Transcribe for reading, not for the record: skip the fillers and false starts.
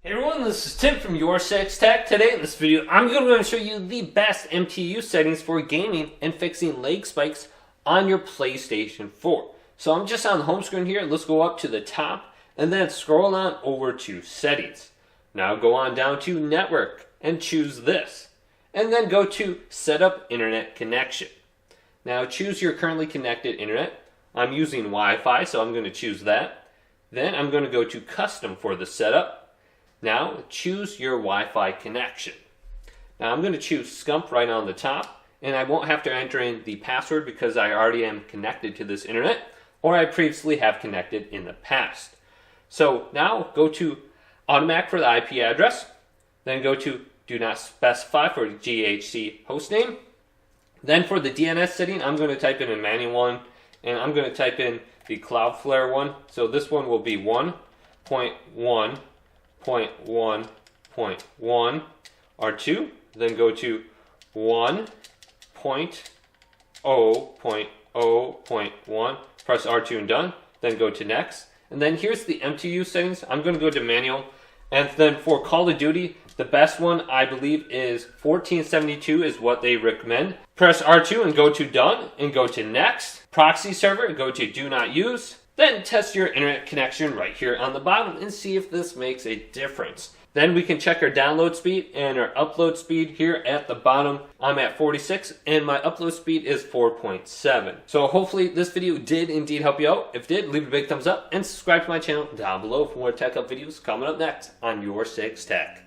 Hey everyone, this is Tim from YourSixTech. Today in this video, I'm going to show you the best MTU settings for gaming and fixing lag spikes on your PlayStation 4. So I'm just on the home screen here. Let's go up to the top and then scroll on over to settings. Now go on down to network and choose this. And then go to set up internet connection. Now choose your currently connected internet. I'm using Wi-Fi, so I'm going to choose that. Then I'm going to go to custom for the setup. Now choose your Wi-Fi connection. Now I'm going to choose Scump right on the top, and I won't have to enter in the password because I already am connected to this internet, or I previously have connected in the past. So now go to automatic for the IP address, then go to do not specify for GHC hostname. Then for the DNS setting, I'm going to type in a manual one, and I'm going to type in the Cloudflare one. So this one will be 1.1.1.1 R2, then go to 1.0.0.1, press R2 and done, then go to next. And then here's the MTU settings. I'm going to go to manual, and then for Call of Duty, the best one I believe is 1472 is what they recommend. Press R2 and go to done and go to next. Proxy server, go to do not use. Then test your internet connection right here on the bottom and see if this makes a difference. Then we can check our download speed and our upload speed here at the bottom. I'm at 46 and my upload speed is 4.7. So hopefully this video did indeed help you out. If it did, leave a big thumbs up and subscribe to my channel down below for more tech up videos coming up next on YourSixTech.